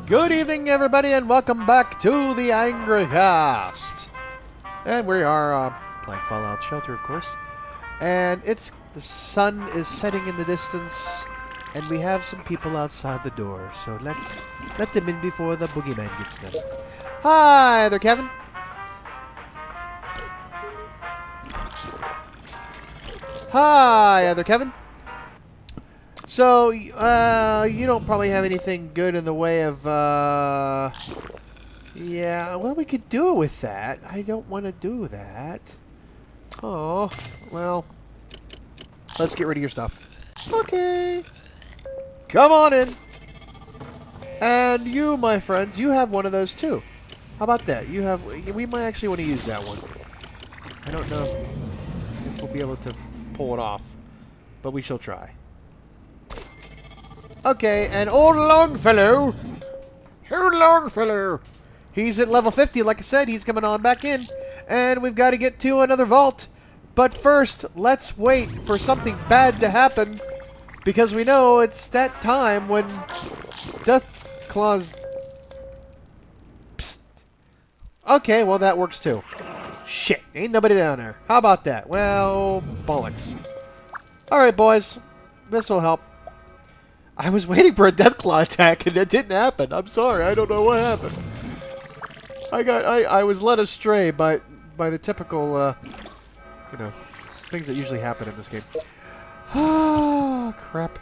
Good evening, everybody, and welcome back to the Angry Cast. And we are playing Fallout Shelter, of course. And the sun is setting in the distance, and we have some people outside the door. So let's let them in before the boogeyman gets them. Hi there, Kevin. Hi there, Kevin. So, you don't probably have anything good in the way of, yeah, well, we could do it with that. I don't want to do that. Oh, well, let's get rid of your stuff. Okay. Come on in. And you, my friends, you have one of those too. How about that? You have, we might actually want to use that one. I don't know if we'll be able to pull it off, but we shall try. Okay, and old Longfellow. Old Longfellow. He's at level 50, like I said. He's coming on back in. And we've got to get to another vault. But first, let's wait for something bad to happen. Because we know it's that time when Death Claws... Psst. Okay, well, that works too. Shit, ain't nobody down there. How about that? Well, bollocks. Alright, boys. This will help. I was waiting for a Deathclaw attack and it didn't happen. I'm sorry, I don't know what happened. I was led astray by the typical you know, things that usually happen in this game. Ah, crap.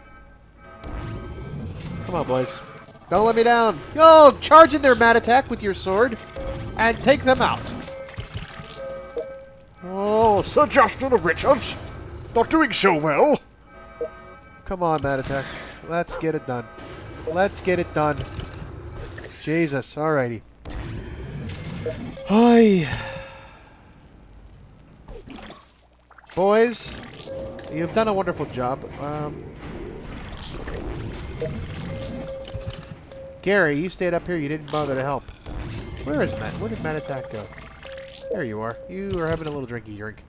Come on, boys. Don't let me down. Go! Charge in their mad attack with your sword and take them out. Oh, Sir Justin of Richards. Not doing so well. Come on, mad attack. Let's get it done. Let's get it done. Jesus, alrighty. Hi. Boys, you've done a wonderful job. Gary, you stayed up here. You didn't bother to help. Where is Matt? Where did Matt Attack go? There you are. You are having a little drinky drink.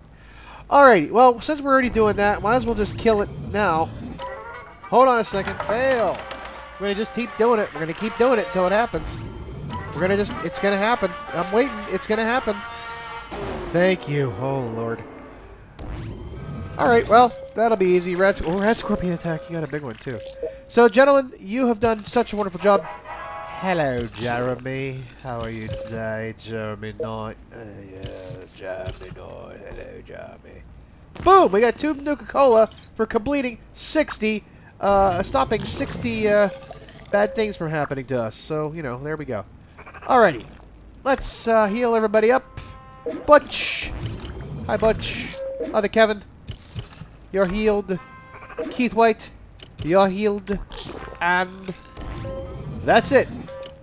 Alrighty. Well, since we're already doing that, might as well just kill it now. Hold on a second. Fail. We're going to just keep doing it. We're going to keep doing it until it happens. We're going to just... It's going to happen. I'm waiting. It's going to happen. Thank you. Oh, Lord. Alright, well, that'll be easy. Radscorpion attack. You got a big one, too. So, gentlemen, you have done such a wonderful job. Hello, Jeremy. How are you today, Jeremy Knight? Yeah, Jeremy Knight. Hello, Jeremy. Boom! We got 2 Nuka-Cola for completing 60... stopping 60 bad things from happening to us. So, you know, there we go. Alrighty. Let's heal everybody up. Butch. Hi, Butch. Other Kevin. You're healed. Keith White. You're healed. And that's it.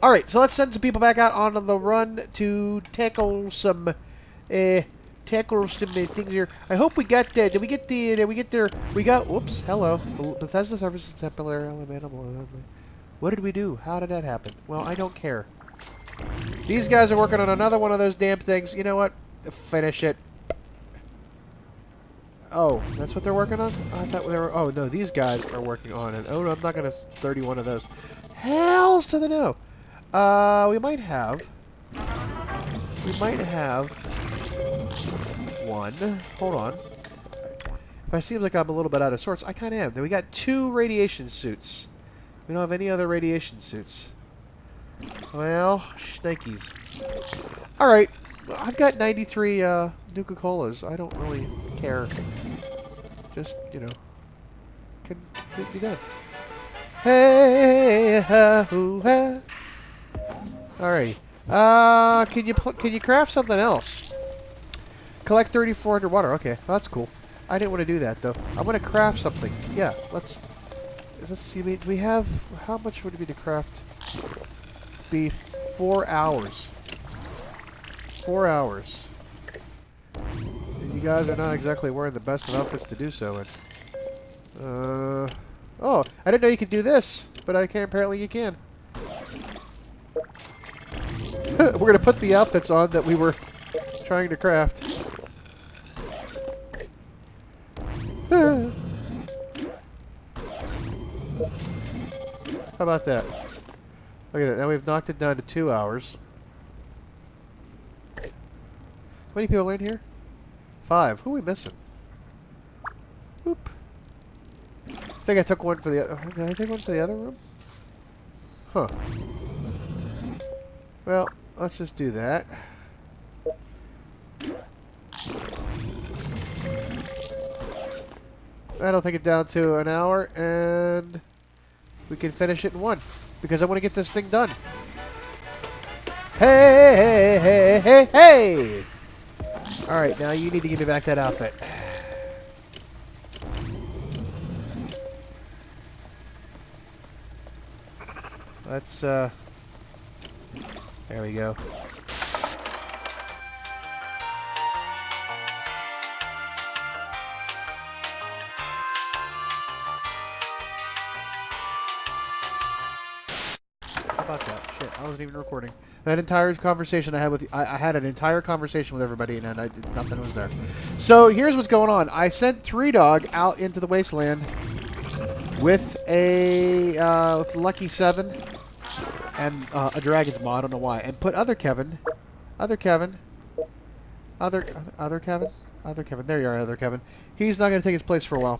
Alright, so let's send some people back out on the run to tackle some things here. I hope we got did we get there? We got, whoops, hello. Bethesda services temporary elemental. What did we do? How did that happen? Well, I don't care. These guys are working on another one of those damn things. You know what? Finish it. Oh, that's what they're working on? I thought they were, oh no, these guys are working on it. Oh no, I'm not gonna 31 of those. Hells to the no. We might have one. Hold on. If I seem like I'm a little bit out of sorts, I kind of am. Then we got 2 radiation suits. We don't have any other radiation suits. Well, shnikes. Alright. I've got 93 Nuka-Colas. I don't really care. Just, you know, can be done. Hey, ha, hoo, ha. Alrighty. Can you craft something else? Collect 34 underwater. Okay, well, that's cool. I didn't want to do that though. I want to craft something. Yeah, let's see. Do we have, how much would it be to craft? Be 4 hours. 4 hours. And you guys are not exactly wearing the best of outfits to do so in. Oh, I didn't know you could do this, but I can. Apparently you can. We're gonna put the outfits on that we were trying to craft. How about that? Look at it. Now we've knocked it down to 2 hours. How many people are in here? 5. Who are we missing? Oop. I think I took one for the other. Did I take one to the other room? Huh. Well, let's just do that. That'll take it down to an hour, and we can finish it in 1. Because I want to get this thing done. Hey, hey, hey, hey, hey! Alright, now you need to give me back that outfit. Let's, there we go. How about that? Shit, I wasn't even recording. That entire conversation I had with I had an entire conversation with everybody, and nothing was there. So here's what's going on. I sent 3Dog out into the wasteland with a Lucky 7 and a Dragon's Maw. I don't know why. And put other Kevin. There you are, other Kevin. He's not going to take his place for a while.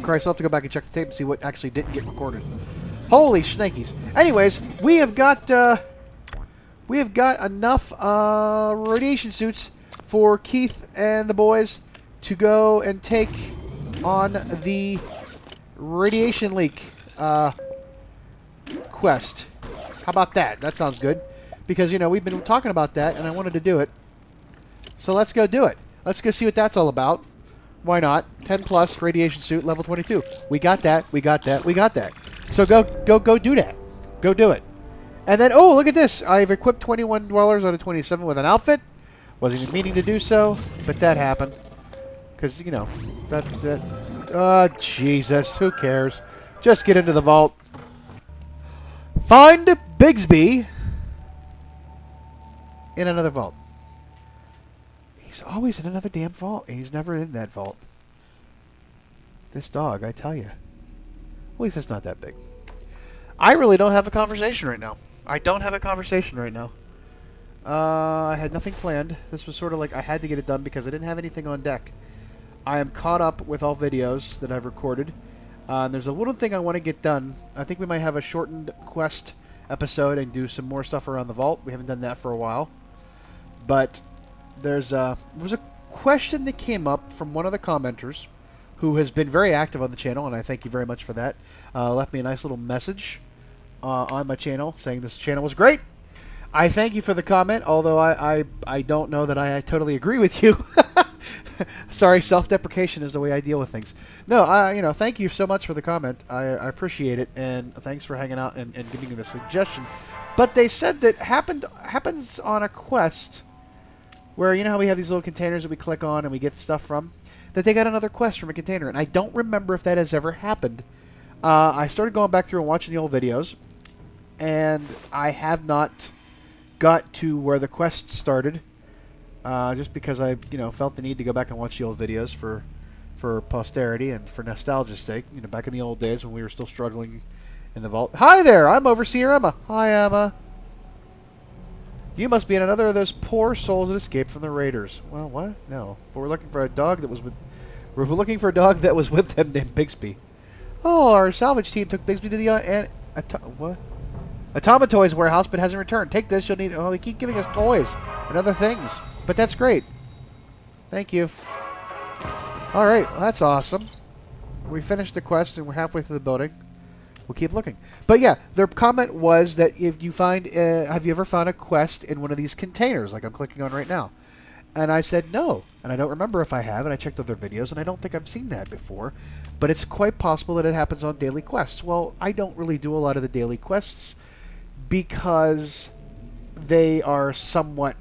Christ, I'll have to go back and check the tape and see what actually didn't get recorded. Holy shnikes. Anyways, we have got enough radiation suits for Keith and the boys to go and take on the radiation leak quest. How about that? That sounds good. Because, you know, we've been talking about that, and I wanted to do it. So let's go do it. Let's go see what that's all about. Why not? 10 plus radiation suit, level 22. We got that. We got that. We got that. So go do that. Go do it. And then, oh, look at this. I've equipped 21 dwellers out of 27 with an outfit. Wasn't even meaning to do so, but that happened. Because, you know, that. Oh, Jesus. Who cares? Just get into the vault. Find Bigsby in another vault. He's always in another damn vault, and he's never in that vault. This dog, I tell you. At least it's not that big. I really don't have a conversation right now. I don't have a conversation right now. I had nothing planned. This was sort of like I had to get it done because I didn't have anything on deck. I am caught up with all videos that I've recorded. And there's a little thing I want to get done. I think we might have a shortened quest episode and do some more stuff around the vault. We haven't done that for a while. But there was a question that came up from one of the commenters who has been very active on the channel, and I thank you very much for that. Left me a nice little message on my channel saying this channel was great. I thank you for the comment, although I don't know that I totally agree with you. Sorry, self-deprecation is the way I deal with things. No, you know, thank you so much for the comment. I appreciate it, and thanks for hanging out and giving me the suggestion. But they said that happens on a quest where, you know how we have these little containers that we click on and we get stuff from? That they got another quest from a container, and I don't remember if that has ever happened. I started going back through and watching the old videos, and I have not got to where the quest started, just because I, you know, felt the need to go back and watch the old videos for posterity and for nostalgia's sake. You know, back in the old days when we were still struggling in the vault. Hi there, I'm Overseer Emma. Hi, Emma. You must be in another of those poor souls that escaped from the raiders. Well, what? No. But we're looking for a dog that was with... We're looking for a dog that was with them named Bigsby. Oh, our salvage team took Bigsby to the... what? Atomatoys warehouse, but hasn't returned. Take this, you'll need... Oh, they keep giving us toys and other things. But that's great. Thank you. Alright, well, that's awesome. We finished the quest and we're halfway through the building. We'll keep looking. But yeah, their comment was that if you find... have you ever found a quest in one of these containers, like I'm clicking on right now? And I said no. And I don't remember if I have, and I checked other videos, and I don't think I've seen that before. But it's quite possible that it happens on daily quests. Well, I don't really do a lot of the daily quests because they are somewhat...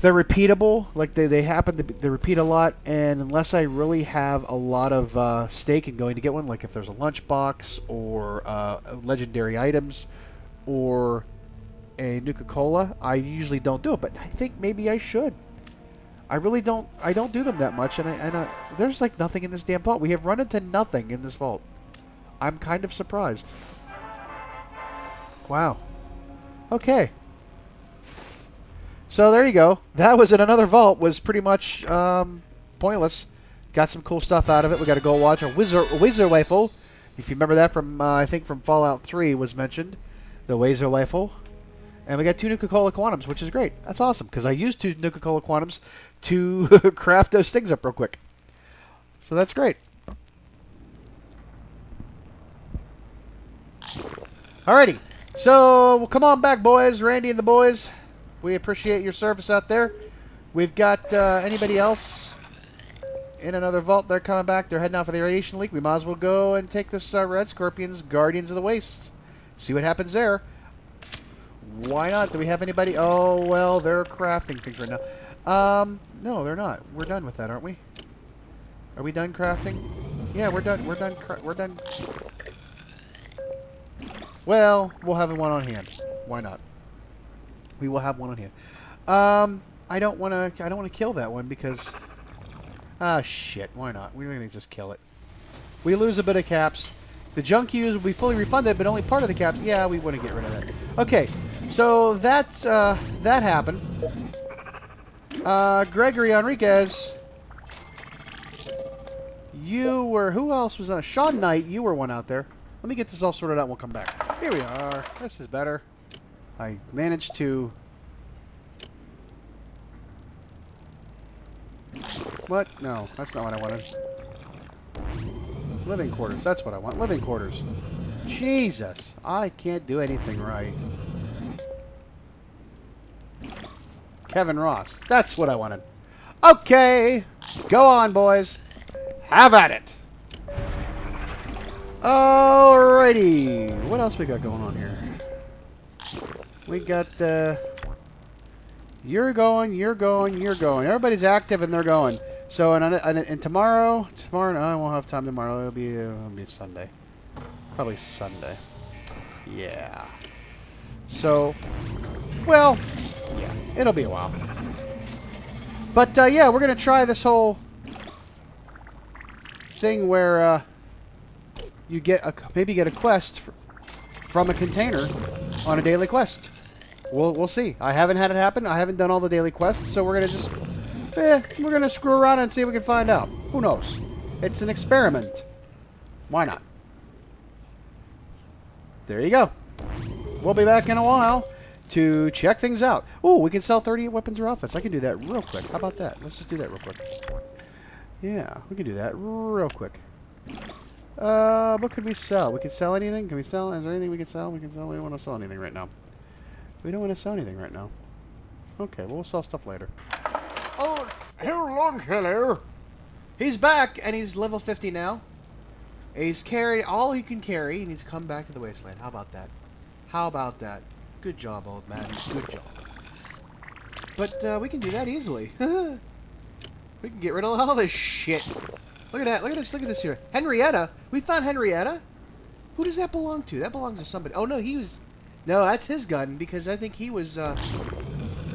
They're repeatable, like they happen to they repeat a lot, and unless I really have a lot of stake in going to get one, like if there's a lunchbox or legendary items or a Nuka-Cola, I usually don't do it. But I think maybe I should. I really don't. I don't do them that much, and there's like nothing in this damn vault. We have run into nothing in this vault. I'm kind of surprised. Wow. Okay. So there you go. That was in another vault. Was pretty much pointless. Got some cool stuff out of it. We got to go watch a Wizard Rifle. If you remember that from, I think from Fallout 3 was mentioned. The Wizard Rifle. And we got 2 Nuka-Cola Quantums, which is great. That's awesome, because I used 2 Nuka-Cola Quantums to craft those things up real quick. So that's great. Alrighty. So, come on back, boys. Randy and the boys. We appreciate your service out there. We've got anybody else in another vault. They're coming back. They're heading out for the radiation leak. We might as well go and take this Radscorpions, Guardians of the Waste. See what happens there. Why not? Do we have anybody? Oh, well, they're crafting things right now. No, they're not. We're done with that, aren't we? Are we done crafting? Yeah, we're done. We're done. Well, we'll have one on hand. Why not? We will have one on hand. I don't want to kill that one because... Ah, shit. Why not? We're going to just kill it. We lose a bit of caps. The junk used will be fully refunded, but only part of the caps. Yeah, we want to get rid of that. Okay, so that's, that happened. Gregory Enriquez. You were... Who else was on? Sean Knight, you were one out there. Let me get this all sorted out and we'll come back. Here we are. This is better. I managed to... What? No, that's not what I wanted. Living quarters. That's what I want. Living quarters. Jesus. I can't do anything right. Kevin Ross. That's what I wanted. Okay. Go on, boys. Have at it. Alrighty. What else we got going on here? We got, you're going. Everybody's active and they're going. So, and tomorrow, no, I won't have time tomorrow. It'll be Sunday. Probably Sunday. Yeah. So, well, yeah, it'll be a while. But, yeah, we're going to try this whole thing where, you maybe get a quest from a container on a daily quest. We'll see. I haven't had it happen. I haven't done all the daily quests, so we're going to just... we're going to screw around and see if we can find out. Who knows? It's an experiment. Why not? There you go. We'll be back in a while to check things out. Ooh, we can sell 38 weapons or outfits. I can do that real quick. How about that? Let's just do that real quick. Yeah, we can do that real quick. What could we sell? We could sell anything? Can we sell? Is there anything we can sell? We don't want to sell anything right now. We don't want to sell anything right now. Okay, well, we'll sell stuff later. Oh, hello. He's back, and he's level 50 now. He's carried all he can carry, and he's come back to the Wasteland. How about that? How about that? Good job, old man. Good job. But we can do that easily. We can get rid of all this shit. Look at that. Look at this. Look at this here. Henrietta. We found Henrietta. Who does that belong to? That belongs to somebody. Oh, no, he was... No, that's his gun, because I think he was,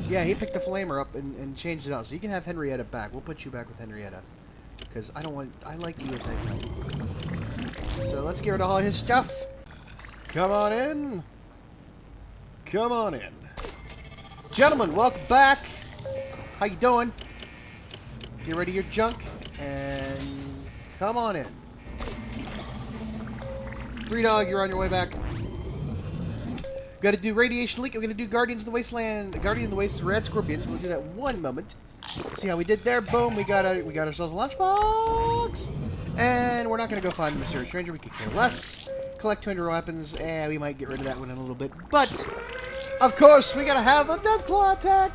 yeah, he picked the flamer up and changed it out. So you can have Henrietta back. We'll put you back with Henrietta. Because I don't want... I like you with that gun. So let's get rid of all his stuff. Come on in. Come on in. Gentlemen, welcome back. How you doing? Get rid of your junk. And come on in. 3Dog, you're on your way back. Got to do radiation leak. We're going to do Guardians of the Wasteland. Guardian of the Waste, Radscorpions. We'll do that in one moment. See how we did there. Boom. We got ourselves a lunchbox. And we're not going to go find the mysterious stranger. We could care less. Collect 200 weapons. And we might get rid of that one in a little bit. But, of course, we got to have the Death Claw attack.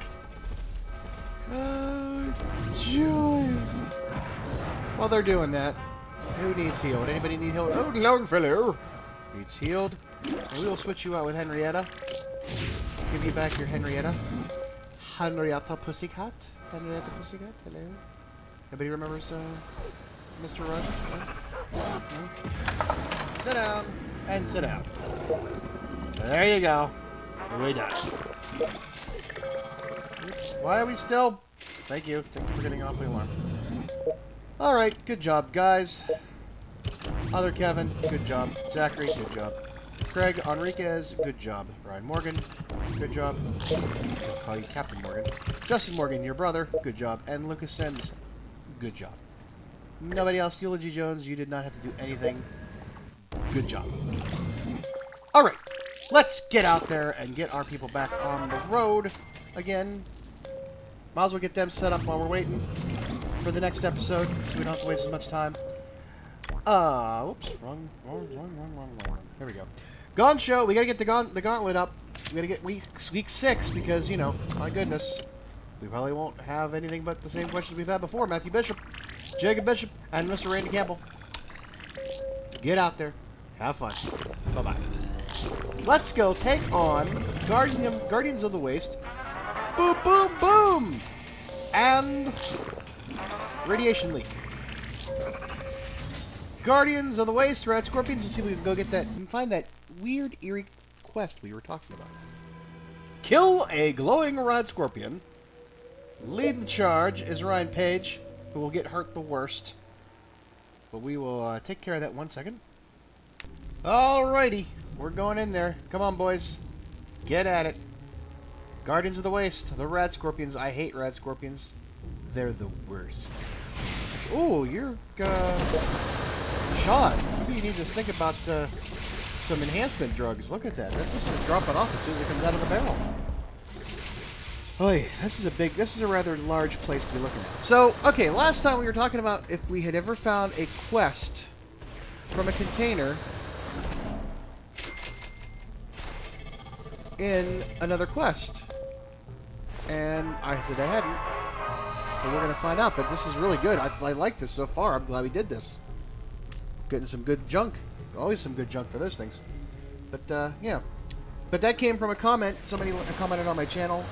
Joy. While they're doing that, who needs healed? Anybody need healed? Oh, Longfellow needs healed. And we will switch you out with Henrietta. Give you back your Henrietta. Henrietta Pussycat. Henrietta Pussycat. Hello. Anybody remembers Mr. Rogers? No? No? Sit down. And sit down. There you go. We're done. Oops. Why are we still... Thank you. Thank you for getting off the alarm. Alright. Good job, guys. Other Kevin. Good job. Zachary. Good job. Craig Enriquez, good job. Ryan Morgan, good job. I'll call you Captain Morgan. Justin Morgan, your brother, good job. And Lucas Sims, good job. Nobody else. Eulogy Jones, you did not have to do anything. Good job. Alright, let's get out there and get our people back on the road again. Might as well get them set up while we're waiting for the next episode, so we don't have to waste as much time. Whoops. Wrong. There we go. Gaunt Show. We gotta get the gauntlet up. We gotta get week 6 because, you know, my goodness. We probably won't have anything but the same questions we've had before. Matthew Bishop, Jacob Bishop, and Mr. Randy Campbell. Get out there. Have fun. Bye-bye. Let's go take on Guardians of the Waste. Boom, boom, boom! And Radiation Leak. Guardians of the Waste, Radscorpions. Let's see if we can go get that and find that weird, eerie quest we were talking about. Kill a glowing Radscorpion. Leading the charge is Ryan Page, who will get hurt the worst. But we will take care of that 1 second. Alrighty. We're going in there. Come on, boys. Get at it. Guardians of the Waste, the Radscorpions. I hate Radscorpions. They're the worst. Oh, you're, Sean, maybe you need to think about some enhancement drugs. Look at that. That's just dropping off as soon as it comes out of the barrel. Oy, this is a rather large place to be looking at. So, okay, last time we were talking about if we had ever found a quest from a container in another quest. And I said I hadn't. So we're going to find out, but this is really good. I like this so far. I'm glad we did this. Getting some good junk. Always some good junk for those things. But, yeah. But that came from a comment. Somebody commented on my channel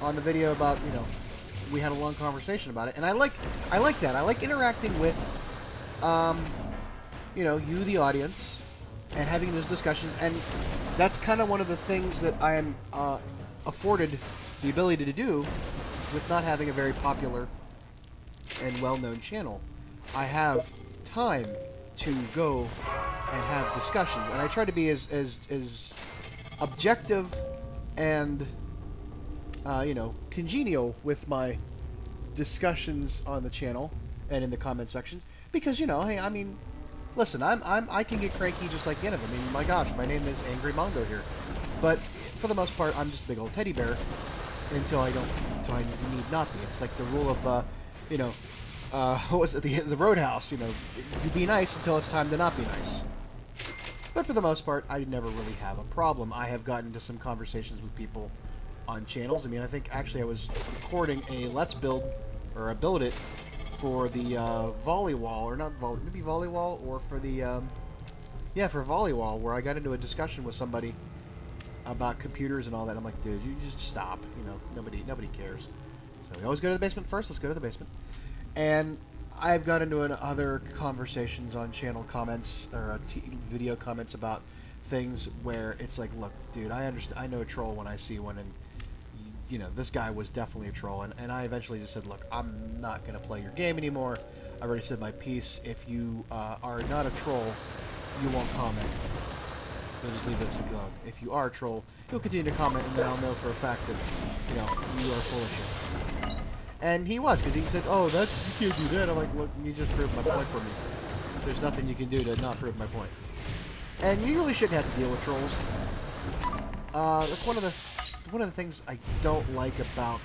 on the video about, you know, we had a long conversation about it. And I like that. I like interacting with, you know, you, the audience, and having those discussions. And that's kind of one of the things that I am afforded the ability to do with not having a very popular and well-known channel. I have time to go and have discussions, and I try to be as objective and you know, congenial with my discussions on the channel and in the comment section, because, you know, hey, I mean, listen, I can get cranky just like any of them. I mean, my gosh, my name is Angry Mongo here, but for the most part, I'm just a big old teddy bear until I need not be. It's like the rule of you know, what was it, the Roadhouse, you know, you be nice until it's time to not be nice. But for the most part, I never really have a problem. I have gotten into some conversations with people on channels. I mean, I think actually I was recording a Let's Build, or a Build It, for the Volleywall, or not Volley, maybe Volleywall, or for the, yeah, for Volleywall, where I got into a discussion with somebody about computers and all that. I'm like, dude, you just stop. You know, nobody cares. So we always go to the basement first. Let's go to the basement. And I've got into other conversations on channel comments, or video comments about things where it's like, look, dude, I understand. I know a troll when I see one, and you know, this guy was definitely a troll. And I eventually just said, look, I'm not going to play your game anymore. I already said my piece. If you are not a troll, you won't comment. You'll just leave it as a go. If you are a troll, you'll continue to comment, and then I'll know for a fact that, you know, you are full of shit. And he was, because he said, oh, that you can't do that. I'm like, look, you just proved my point for me. There's nothing you can do to not prove my point. And you really shouldn't have to deal with trolls. That's one of the things I don't like about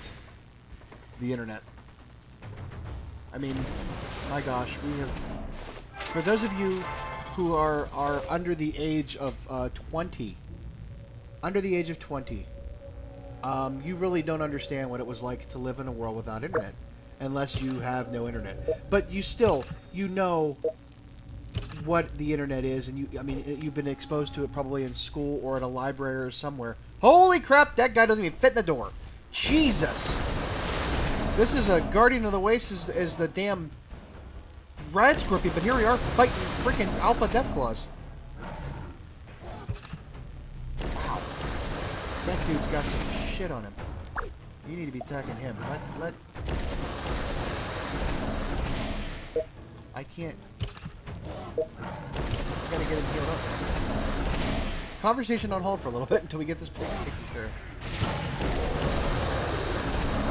the internet. I mean, my gosh, we have, for those of you who are under the age of 20, you really don't understand what it was like to live in a world without internet, unless you have no internet. But you still, you know what the internet is, and I mean, you've been exposed to it probably in school or at a library or somewhere. Holy crap, that guy doesn't even fit in the door. Jesus. This is a Guardian of the Waste is the damn Radscorpion, but here we are fighting freaking Alpha Deathclaws. Wow. That dude's got some shit on him. You need to be attacking him. Let... I can't... I gotta get him healed up. conversation on hold for a little bit until we get this place taken care of.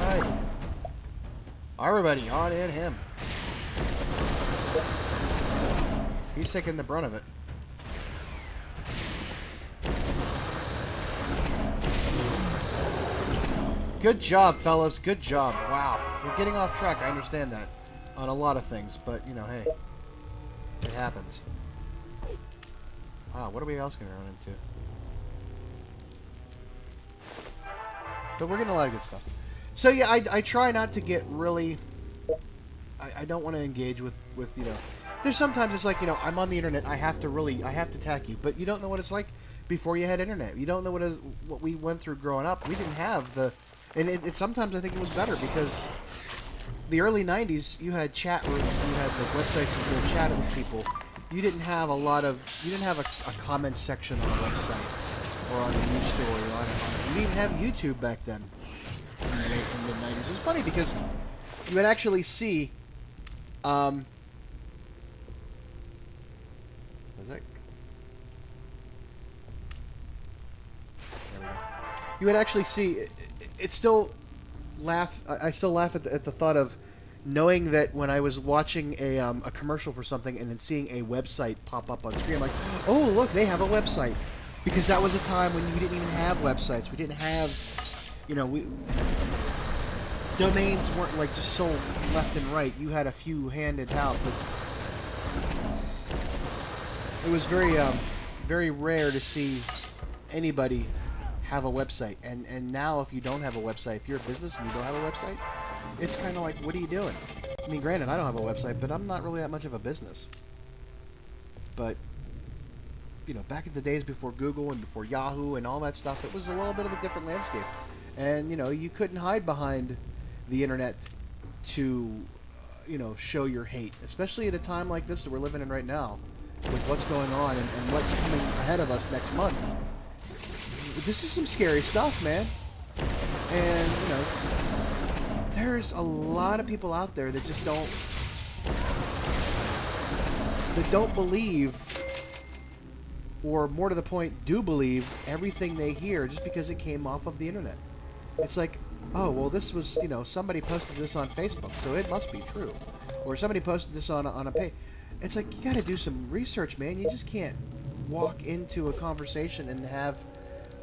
Alright. Everybody, on in him. He's taking the brunt of it. Good job, fellas. Good job. Wow. We're getting off track. I understand that. On a lot of things. But, you know, hey. It happens. Wow, what are we else going to run into? But we're getting a lot of good stuff. So, yeah, I try not to get really... I don't want to engage with, you know... There's sometimes it's like, you know, I'm on the internet. I have to attack you. But you don't know what it's like before you had internet. You don't know what we went through growing up. We didn't have the... And sometimes I think it was better because the early 90s, you had chat rooms, you had like websites where you were chatting with people. You didn't have a comment section on a website or on a news story. You didn't even have YouTube back then in the mid-90s. It was funny because you would actually see, was that? There we go. You would actually see... I still laugh at the thought of knowing that when I was watching a commercial for something and then seeing a website pop up on screen, I'm like, oh, look, they have a website. Because that was a time when you didn't even have websites. We didn't have, you know, domains weren't like just sold left and right. You had a few handed out, but it was very rare to see anybody have a website. And now if you don't have a website, if you're a business and you don't have a website, it's kind of like, what are you doing? I mean, granted, I don't have a website, but I'm not really that much of a business. But, you know, back in the days before Google and before Yahoo and all that stuff, it was a little bit of a different landscape. And, you know, you couldn't hide behind the internet to, you know, show your hate. Especially at a time like this that we're living in right now, with what's going on and what's coming ahead of us next month. This is some scary stuff, man. And, you know, there's a lot of people out there that just don't believe, or more to the point, do believe everything they hear just because it came off of the internet. It's like, oh, well, this was, you know, somebody posted this on Facebook, so it must be true. Or somebody posted this on a page. It's like, you got to do some research, man. You just can't walk into a conversation and have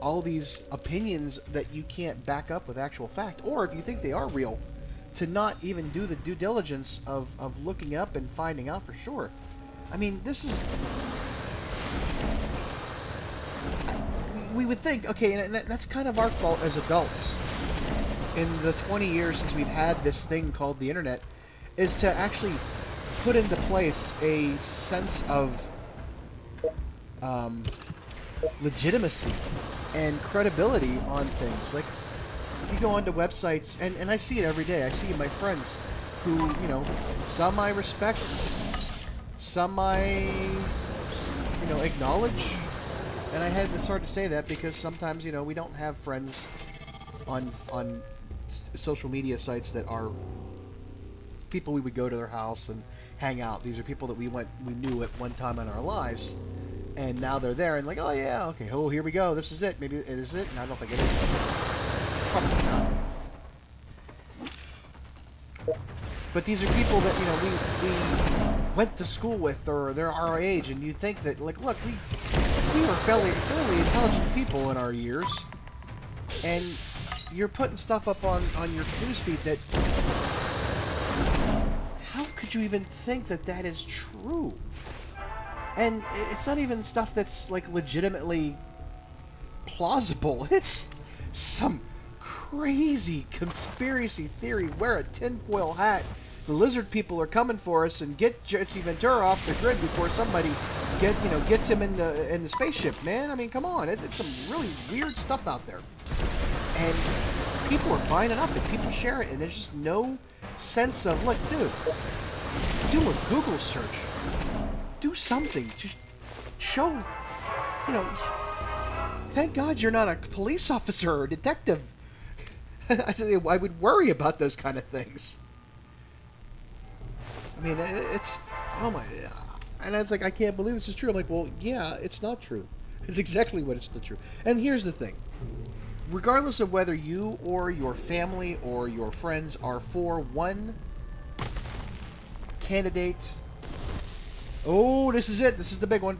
all these opinions that you can't back up with actual fact, or if you think they are real, to not even do the due diligence of looking up and finding out for sure. I mean, this is... We would think, okay, and that's kind of our fault as adults in the 20 years since we've had this thing called the internet, is to actually put into place a sense of legitimacy and credibility on things. Like, you go onto websites, and I see it every day. I see my friends who, you know, some I respect, some I, you know, acknowledge. And I had to start to say that because sometimes, you know, we don't have friends on social media sites that are people we would go to their house and hang out. These are people that we knew at one time in our lives. And now they're there and like, oh yeah, okay, oh, here we go, this is it, maybe it is it, and I don't think it is. Probably not. But these are people that, you know, we went to school with, or they're our age, and you think that, like, look, we were fairly intelligent people in our years, and you're putting stuff up on your newsfeed that, how could you even think that that is true? And it's not even stuff that's, like, legitimately plausible. It's some crazy conspiracy theory. Wear a tinfoil hat. The lizard people are coming for us, and get Jesse Ventura off the grid before somebody gets him in the spaceship. Man, I mean, come on. It's some really weird stuff out there. And people are buying it up, and people share it, and there's just no sense of, look, dude, do a Google search. Do something. Just show, you know, thank God you're not a police officer or a detective. I would worry about those kind of things. I mean, it's, oh my, and it's like, I can't believe this is true. I'm like, well, yeah, it's not true. It's exactly what it's still true. And here's the thing. Regardless of whether you or your family or your friends are for one candidate... Oh, this is it. This is the big one.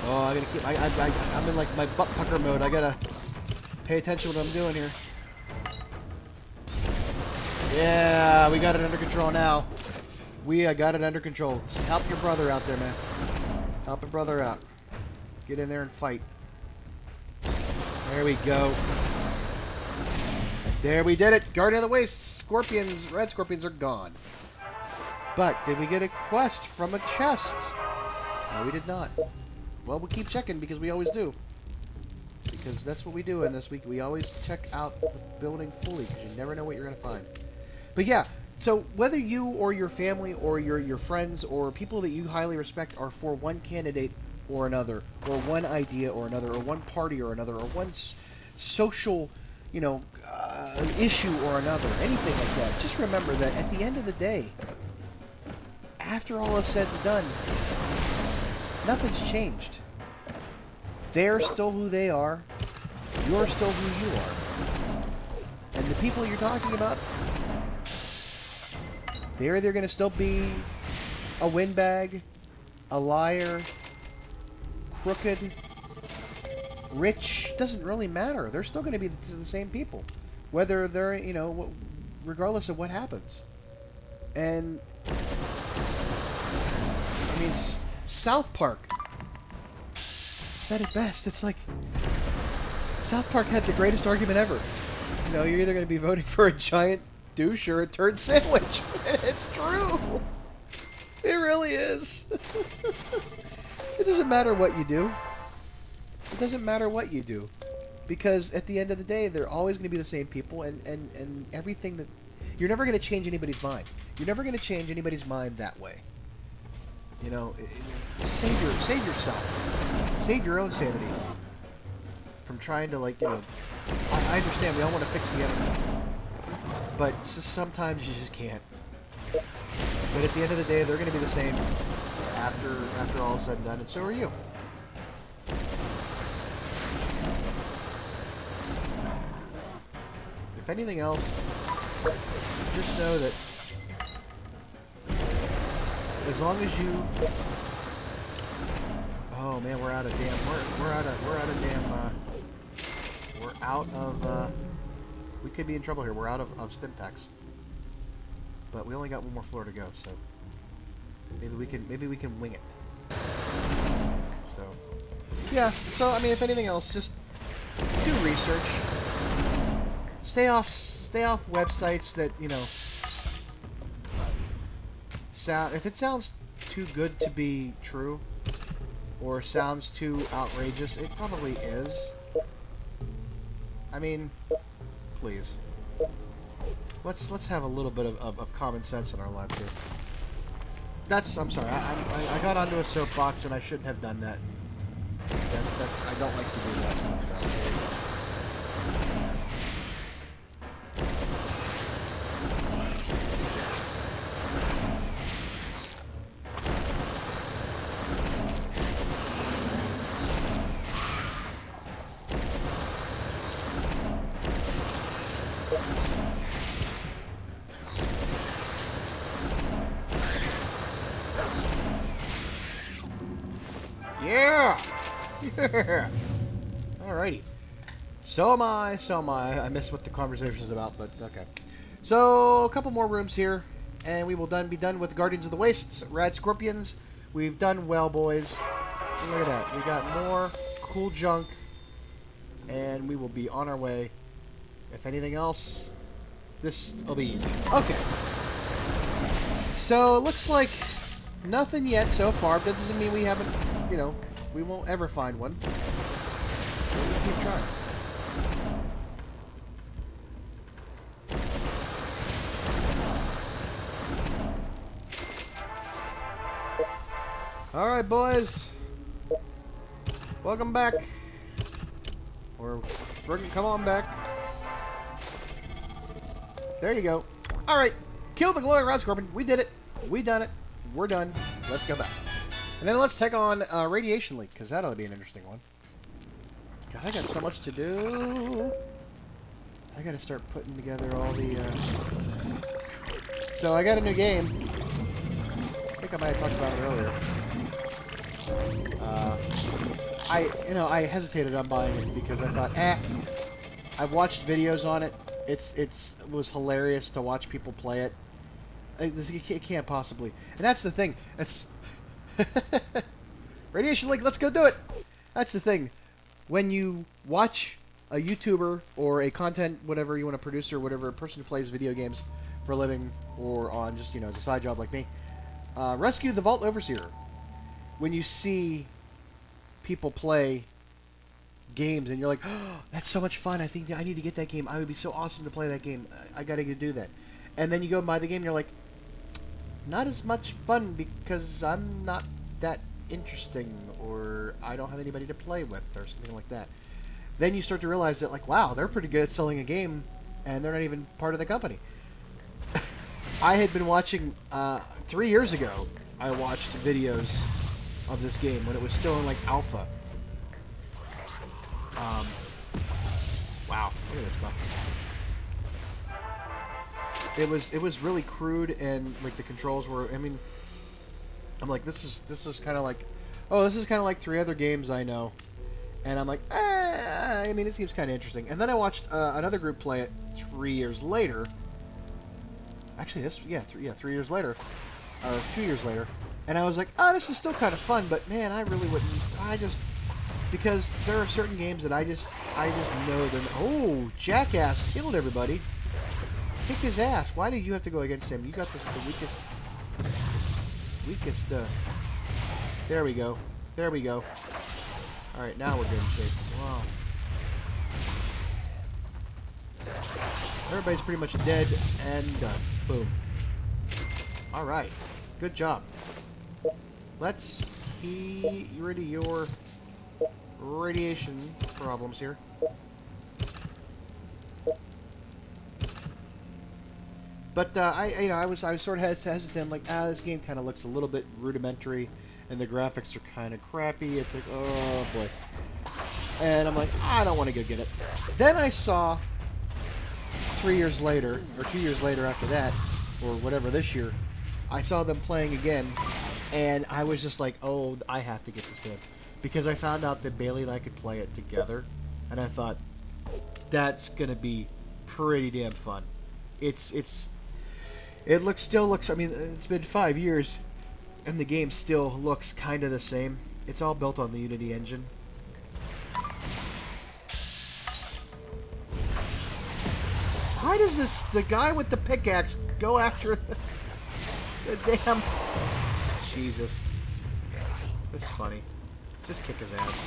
Oh, I gotta keep... I'm in, like, my butt pucker mode. I gotta pay attention to what I'm doing here. Yeah, we got it under control now. We got it under control. Help your brother out there, man. Help your brother out. Get in there and fight. There we go. There, we did it. Guardian of the Waste. Scorpions, Radscorpions are gone. But, did we get a quest from a chest? No, we did not. Well, we'll keep checking because we always do. Because that's what we do in this week. We always check out the building fully because you never know what you're going to find. But yeah, so whether you or your family or your friends or people that you highly respect are for one candidate or another, or one idea or another, or one party or another, or one social, issue or another, anything like that, just remember that at the end of the day, after all is said and done, nothing's changed. They're still who they are. You're still who you are. And the people you're talking about, they're either going to still be a windbag, a liar, crooked, rich. Doesn't really matter. They're still going to be the same people. Whether they're, regardless of what happens. And, I mean, South Park said it best. It's like, South Park had the greatest argument ever. You're either going to be voting for a giant douche or a turd sandwich. It's true. It really is. It doesn't matter what you do. It doesn't matter what you do. Because at the end of the day, they're always going to be the same people, and everything that... You're never going to change anybody's mind. You're never going to change anybody's mind that way. Save yourself. Save your own sanity. From trying to, I understand we all want to fix the internet. But sometimes you just can't. But at the end of the day, they're going to be the same after all is said and done, and so are you. If anything else, just know that as long as you... Oh man, we're out of damn... We're out of... We could be in trouble here. We're out of stim packs. But we only got one more floor to go, so maybe we can wing it. So yeah, so I mean, if anything else, just do research. Stay off websites that, if it sounds too good to be true or sounds too outrageous, it probably is. I mean, please. Let's have a little bit of common sense in our lives here. I'm sorry. I got onto a soapbox and I shouldn't have done that. I don't like to do that. Yeah! Yeah! Alrighty. So am I. I missed what the conversation is about, but okay. So, a couple more rooms here, and we will be done with the Guardians of the Wastes, Radscorpions. We've done well, boys. And look at that. We got more cool junk, and we will be on our way. If anything else, this will be easy. Okay. So, it looks like nothing yet so far, but that doesn't mean we haven't, we won't ever find one. We'll keep trying. Alright, boys. Welcome back. Or, come on back. There you go. Alright. Kill the glowing Radscorpion. We did it. We done it. We're done. Let's go back. And then let's take on Radiation Leak, because that ought to be an interesting one. God, I got so much to do. I gotta start putting together all the... So, I got a new game. I think I might have talked about it earlier. I hesitated on buying it because I thought, I've watched videos on it. It was hilarious to watch people play it. It can't possibly. And that's the thing. It's Radiation Leak. Let's go do it. That's the thing. When you watch a YouTuber or a content, whatever you want to produce or whatever, a person who plays video games for a living or on just as a side job like me, rescue the Vault Overseer. When you see people play games and you're like, oh, that's so much fun. I think I need to get that game. I would be so awesome to play that game. I got to do that. And then you go and buy the game and you're like, not as much fun because I'm not that interesting or I don't have anybody to play with or something like that. Then you start to realize that, like, wow, they're pretty good at selling a game and they're not even part of the company. I had been watching, 3 years ago, I watched videos of this game when it was still in, like, alpha. Wow, look at this stuff. It was really crude and, like, the controls were, I mean, I'm like, this is kind of like, oh, this is kind of like 3 other games I know. And I'm like, I mean, it seems kind of interesting. And then I watched another group play it 3 years later. Actually, 3 years later, or 2 years later. And I was like, oh, this is still kind of fun, but man, I really wouldn't. Because there are certain games that I just know they're. Oh, Jackass killed everybody. Kick his ass. Why did you have to go against him? You got the weakest. There we go. There we go. All right, now we're good in shape. Wow. Everybody's pretty much dead and done. Boom. All right. Good job. Let's get rid of your radiation problems here. But I was sort of hesitant. Like, this game kind of looks a little bit rudimentary, and the graphics are kind of crappy. It's like, oh boy. And I'm like, I don't want to go get it. Then I saw 3 years later, or 2 years later after that, or whatever this year, I saw them playing again, and I was just like, oh, I have to get this game. Because I found out that Bailey and I could play it together, and I thought, that's going to be pretty damn fun. It still looks, I mean, it's been 5 years, and the game still looks kind of the same. It's all built on the Unity engine. Why does the guy with the pickaxe go after the damn... Jesus. That's funny. Just kick his ass.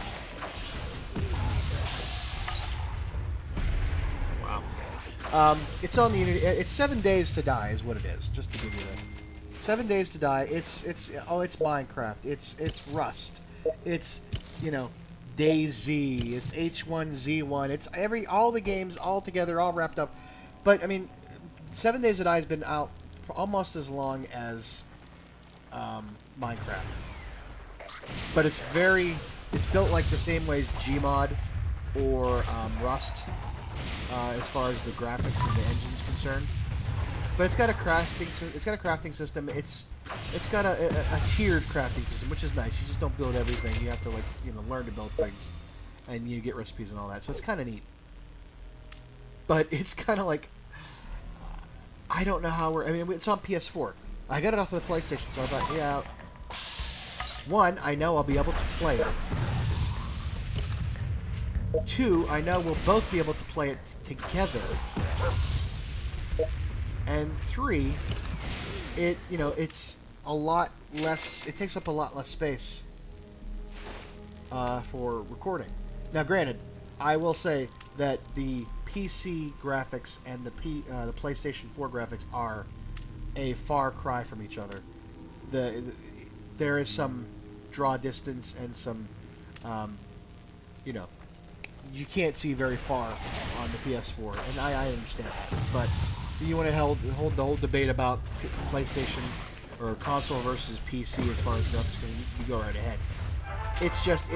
Wow. It's on the Unity... It's 7 days to die is what it is, just to give you that. 7 days to die. It's Minecraft. It's Rust. It's, DayZ. It's H1Z1. It's all the games all together, all wrapped up. But, I mean, 7 Days to Die has been out for almost as long as Minecraft. But it's built like the same way as Gmod or Rust, as far as the graphics and the engine's concerned. But it's got a crafting system. It's got a tiered crafting system, which is nice. You just don't build everything. You have to learn to build things, and you get recipes and all that. So it's kind of neat. But it's kind of like, I don't know how it's on PS4. I got it off of the PlayStation, so I thought, yeah. One, I know I'll be able to play it. Two, I know we'll both be able to play it together. And three, it's a lot less, it takes up a lot less space for recording. Now, granted, I will say that the PC graphics and the PlayStation 4 graphics are a far cry from each other. There is some draw distance and some, you know, you can't see very far on the PS4, and I understand that. But you want to hold the whole debate about PlayStation or console versus PC as far as graphics go, you go right ahead. It's just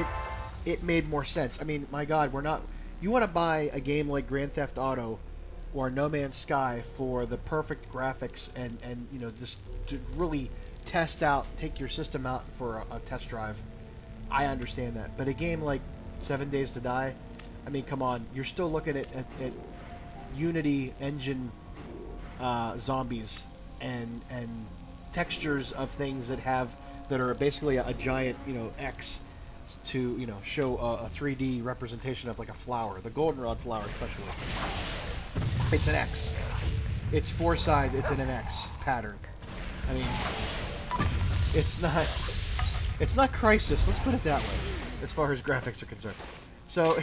it made more sense. I mean, my God, we're not. You want to buy a game like Grand Theft Auto or No Man's Sky for the perfect graphics and you know, just to really test out, take your system out for a test drive. I understand that, but a game like 7 Days to Die, I mean, come on, you're still looking at Unity engine zombies and textures of things that are basically a giant, you know, X to, you know, show a 3D representation of like a flower, the goldenrod flower especially. It's an X. It's 4 sides. It's in an X pattern. I mean, it's not Crisis. Let's put it that way, as far as graphics are concerned. So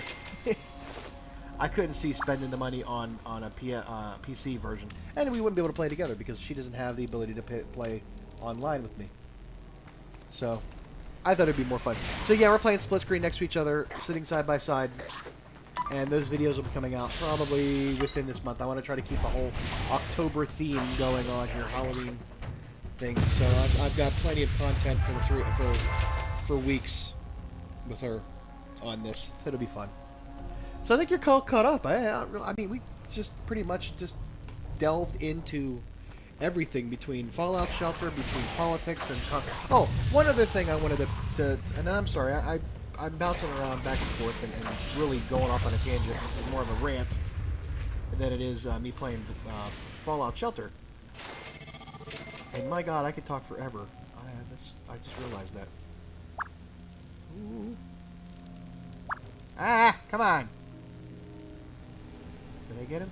I couldn't see spending the money on a PC version, and we wouldn't be able to play together because she doesn't have the ability to play online with me. So I thought it'd be more fun. So yeah, we're playing split screen next to each other, sitting side by side, and those videos will be coming out probably within this month. I want to try to keep a whole October theme going on here, Halloween thing. So I've got plenty of content for weeks with her on this. It'll be fun. So I think you're caught up. I mean, we just pretty much just delved into everything between Fallout Shelter, between politics and... Oh, one other thing I wanted to and I'm sorry, I'm bouncing around back and forth and really going off on a tangent. This is more of a rant than it is me playing Fallout Shelter. And my God, I could talk forever. I just realized that. Ooh. Ah, come on. Did I get him?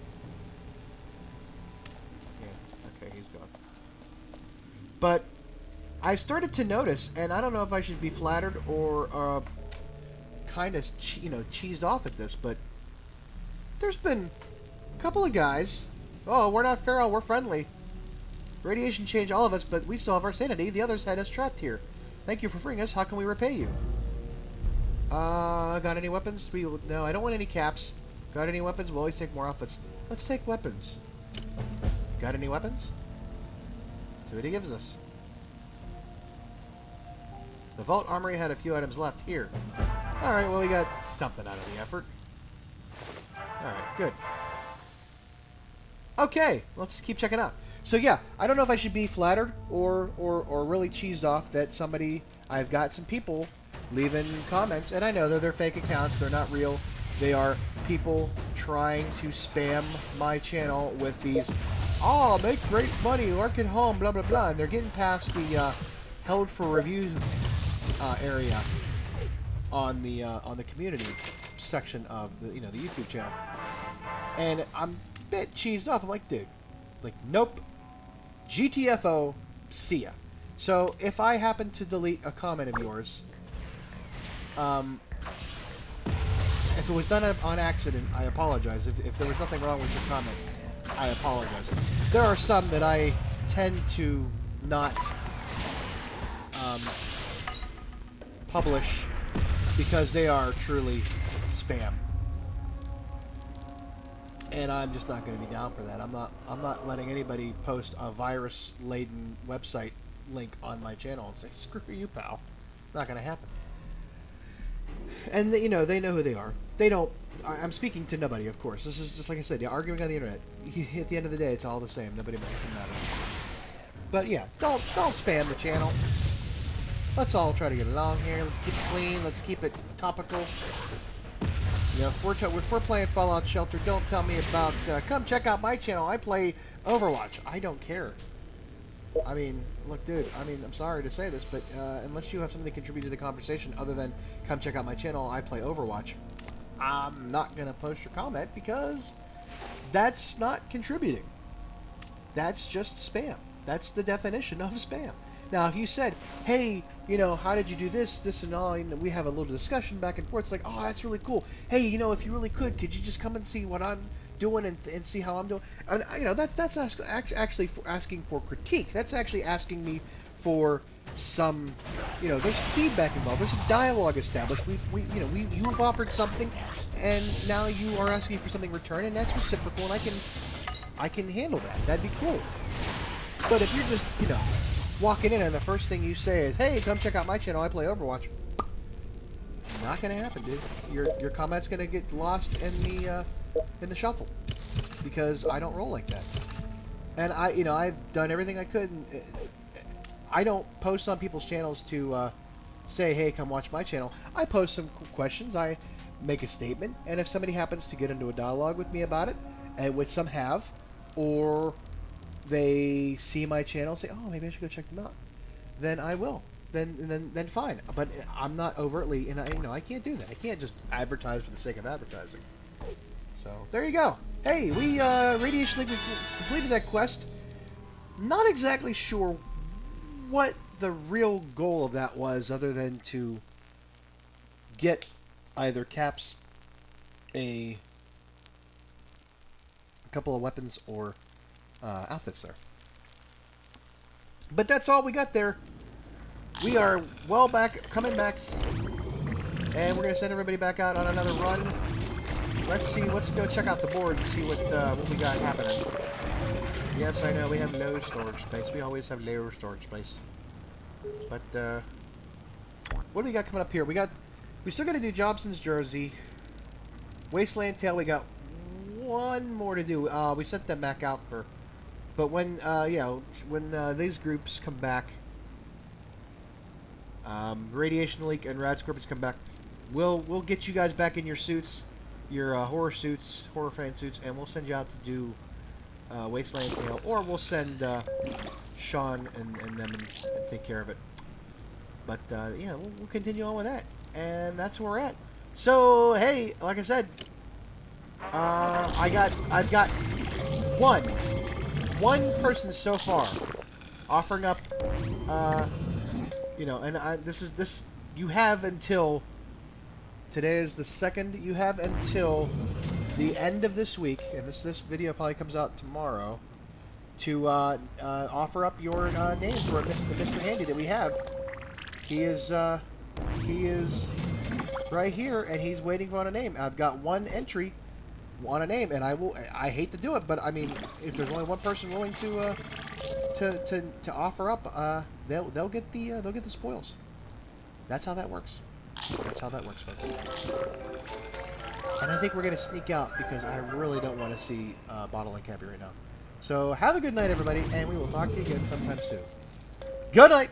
Yeah, okay, he's gone. But I started to notice, and I don't know if I should be flattered or kind of, you know, cheesed off at this, but there's been a couple of guys. Oh, we're not feral, we're friendly. Radiation changed all of us, but we still have our sanity. The others had us trapped here. Thank you for freeing us. How can we repay you? Got any weapons? No, I don't want any caps. Got any weapons? We'll always take more outfits. Let's take weapons. Got any weapons? See what he gives us. The Vault Armory had a few items left. Here. Alright, well, we got something out of the effort. Alright, good. Okay, let's keep checking out. So yeah, I don't know if I should be flattered or really cheesed off that I've got some people leaving comments, and I know they're fake accounts, they're not real. They are people trying to spam my channel with these, oh, make great money, work at home, blah blah blah, and they're getting past the held for review area on the community section of the the YouTube channel, and I'm a bit cheesed off. I'm like, dude, like, nope, GTFO, see ya. So if I happen to delete a comment of yours, if it was done on accident, I apologize. If there was nothing wrong with your comment, I apologize. There are some that I tend to not publish because they are truly spam, and I'm just not going to be down for that. I'm not letting anybody post a virus-laden website link on my channel and say, "Screw you, pal." Not going to happen. And they know who they are. They don't. I'm speaking to nobody, of course. This is just like I said, arguing on the internet. At the end of the day, it's all the same. Nobody matters. But yeah, don't spam the channel. Let's all try to get along here. Let's keep it clean. Let's keep it topical. You know, if we're playing Fallout Shelter, don't tell me about, come check out my channel. I play Overwatch. I don't care. I mean, look, dude, I mean, I'm sorry to say this, but unless you have something to contribute to the conversation other than come check out my channel, I play Overwatch, I'm not going to post your comment because that's not contributing. That's just spam. That's the definition of spam. Now, if you said, hey, how did you do this, and all, and we have a little discussion back and forth, it's like, oh, that's really cool. Hey, if you really could you just come and see what I'm doing and see how I'm doing. And you know, that's actually for asking for critique. That's actually asking me for some, you know, there's feedback involved. There's a dialogue established. You've offered something, and now you are asking for something in return, and that's reciprocal, and I can handle that. That'd be cool. But if you're just, you know, walking in and the first thing you say is, "Hey, come check out my channel. I play Overwatch." Not gonna happen, dude. Your comment's gonna get lost in the shuffle because I don't roll like that. And I've done everything I could. And I don't post on people's channels to say, "Hey, come watch my channel." I post some questions. I make a statement, and if somebody happens to get into a dialogue with me about it, and which some have, or they see my channel and say, "Oh, maybe I should go check them out," then I will. Then fine. But I'm not overtly, and I can't do that. I can't just advertise for the sake of advertising. So there you go. Hey, we Radiation League, we completed that quest. Not exactly sure what the real goal of that was, other than to get either Caps a couple of weapons or outfits there. But that's all we got there. We are coming back, and we're going to send everybody back out on another run. Let's go check out the board and see what we got happening. Yes, I know, we have no storage space. We always have no storage space. But, what do we got coming up here? We still got to do Jobson's Jersey. Wasteland Tail, we got one more to do. We sent them back out for... But when these groups come back... Radiation Leak and Radscorpions come back. We'll get you guys back in your suits, your horror fan suits, and we'll send you out to do Wasteland Tail, or we'll send Sean and them and take care of it. But yeah, we'll continue on with that, and that's where we're at. So hey, like I said, I've got one person so far offering up. You know, and you have until, today is the 2nd, you have until the end of this week, and this video probably comes out tomorrow, to offer up your name for the Mr. Handy that we have. He is right here, and he's waiting for a name. I've got one entry on a name, and I hate to do it, but I mean, if there's only one person willing to offer up, they'll get the spoils. That's how that works. That's how that works, folks. And I think we're gonna sneak out because I really don't want to see Bottle and Cappy right now. So have a good night, everybody, and we will talk to you again sometime soon. Good night.